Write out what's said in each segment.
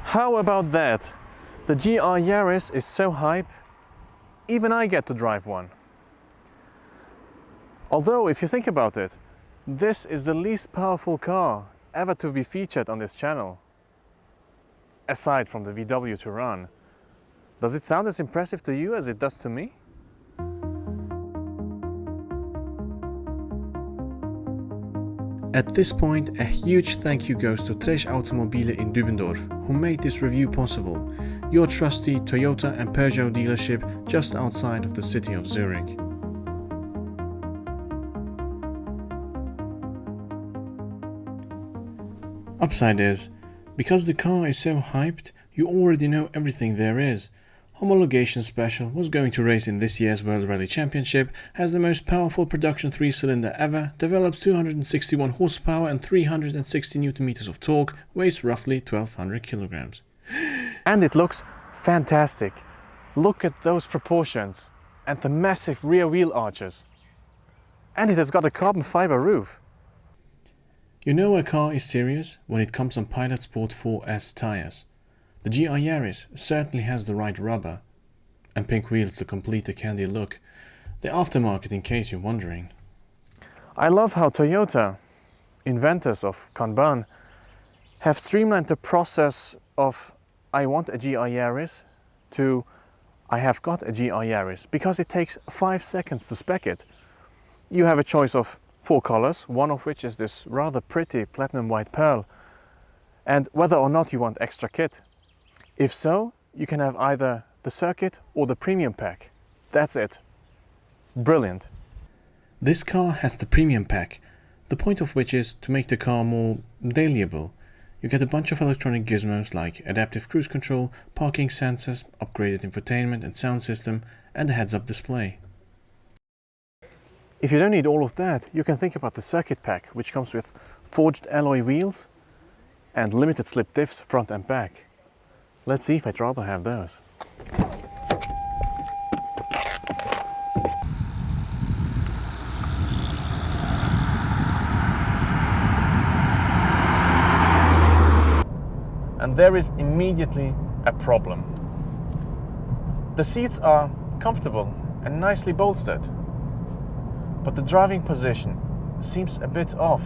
How about that? The GR Yaris is so hype, even I get to drive one. Although, if you think about it, this is the least powerful car ever to be featured on this channel, aside from the VW Touran. Does it sound as impressive to you as it does to me? At this point, a huge thank you goes to Trash Automobile in Dubendorf, who made this review possible, your trusty Toyota and Peugeot dealership just outside of the city of Zurich. Upside is, because the car is so hyped, you already know everything there is. Homologation Special was going to race in this year's World Rally Championship, has the most powerful production 3-cylinder ever, develops 261 horsepower and 360 Nm of torque, weighs roughly 1200 kilograms. And it looks fantastic. Look at those proportions and the massive rear wheel arches. And it has got a carbon fiber roof. You know a car is serious when it comes on Pilot Sport 4S tires. The GR Yaris certainly has the right rubber and pink wheels to complete the candy look. The aftermarket, in case you're wondering. I love how Toyota, inventors of Kanban, have streamlined the process of I want a GR Yaris to I have got a GR Yaris, because it takes 5 seconds to spec it. You have a choice of 4 colors, one of which is this rather pretty platinum white pearl, and whether or not you want extra kit. If so, you can have either the circuit or the premium pack. That's it. Brilliant. This car has the premium pack, the point of which is to make the car more dailyable. You get a bunch of electronic gizmos like adaptive cruise control, parking sensors, upgraded infotainment and sound system, and a heads-up display. If you don't need all of that, you can think about the circuit pack, which comes with forged alloy wheels and limited slip diffs front and back. Let's see if I'd rather have those. And there is immediately a problem. The seats are comfortable and nicely bolstered, but the driving position seems a bit off,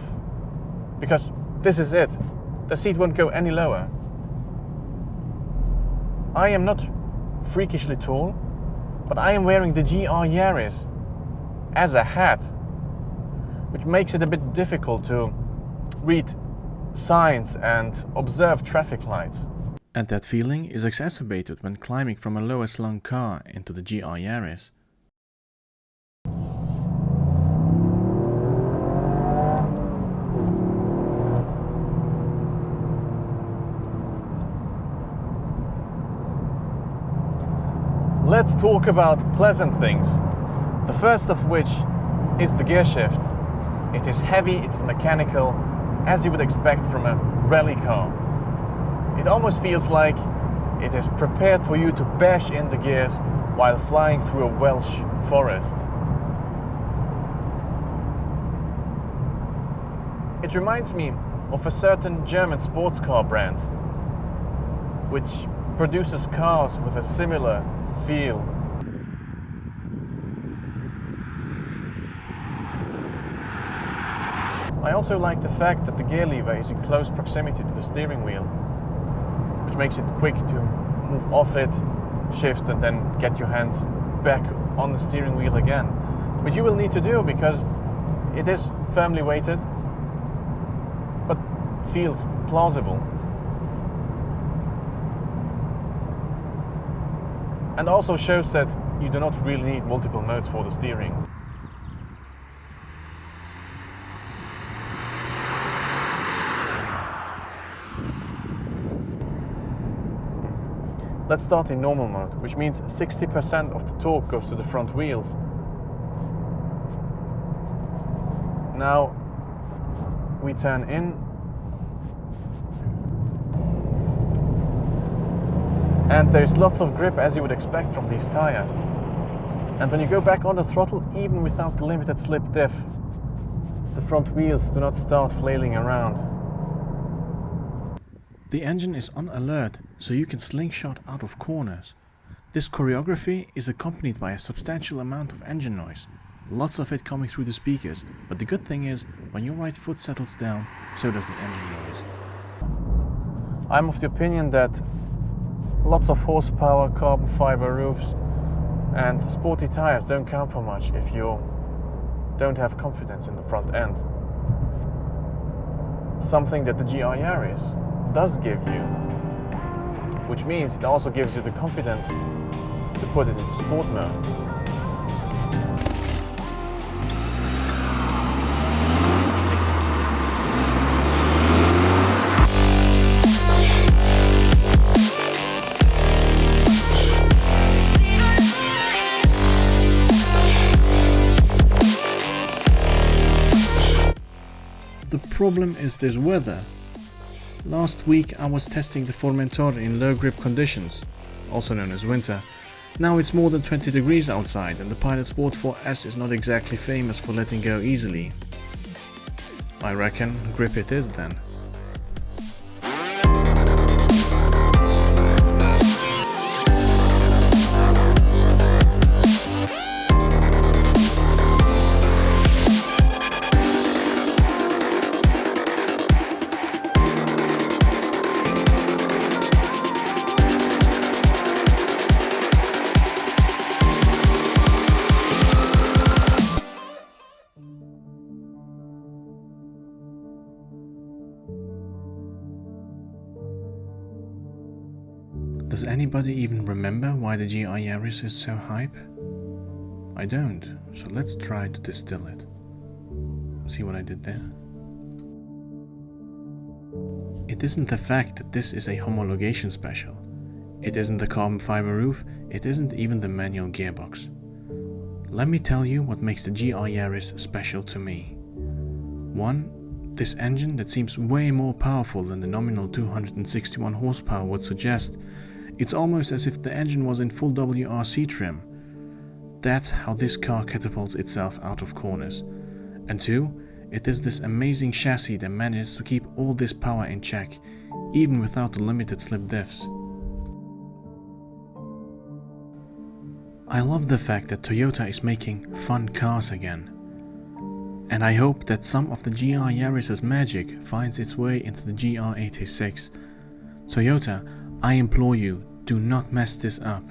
because this is it. The seat won't go any lower. I am not freakishly tall, but I am wearing the GR Yaris as a hat, which makes it a bit difficult to read signs and observe traffic lights. And that feeling is exacerbated when climbing from a lower slung car into the GR Yaris. Let's talk about pleasant things. The first of which is the gear shift. It is heavy, it is mechanical, as you would expect from a rally car. It almost feels like it is prepared for you to bash in the gears while flying through a Welsh forest. It reminds me of a certain German sports car brand, which produces cars with a similar feel. I also like the fact that the gear lever is in close proximity to the steering wheel, which makes it quick to move off it, shift, and then get your hand back on the steering wheel again, which you will need to do because it is firmly weighted but feels plausible. And also shows that you do not really need multiple modes for the steering. Let's start in normal mode, which means 60% of the torque goes to the front wheels. Now we turn in and there's lots of grip, as you would expect from these tires. And when you go back on the throttle, even without the limited slip diff, the front wheels do not start flailing around. The engine is on alert, so you can slingshot out of corners. This choreography is accompanied by a substantial amount of engine noise, lots of it coming through the speakers, but the good thing is, when your right foot settles down, so does the engine noise. I'm of the opinion that lots of horsepower, carbon fiber roofs and sporty tires don't count for much if you don't have confidence in the front end. Something that the GR Yaris does give you, which means it also gives you the confidence to put it into sport mode. The problem is this weather. Last week I was testing the Formentor in low grip conditions, also known as winter. Now it's more than 20 degrees outside and the Pilot Sport 4S is not exactly famous for letting go easily. I reckon grip it is then. Does anybody even remember why the GR Yaris is so hype? I don't, so let's try to distill it. See what I did there? It isn't the fact that this is a homologation special. It isn't the carbon fiber roof, it isn't even the manual gearbox. Let me tell you what makes the GR Yaris special to me. 1. This engine that seems way more powerful than the nominal 261 horsepower would suggest. It's almost as if the engine was in full WRC trim. That's how this car catapults itself out of corners. And 2, it is this amazing chassis that manages to keep all this power in check, even without the limited slip diffs. I love the fact that Toyota is making fun cars again. And I hope that some of the GR Yaris' magic finds its way into the GR86. Toyota, I implore you, do not mess this up.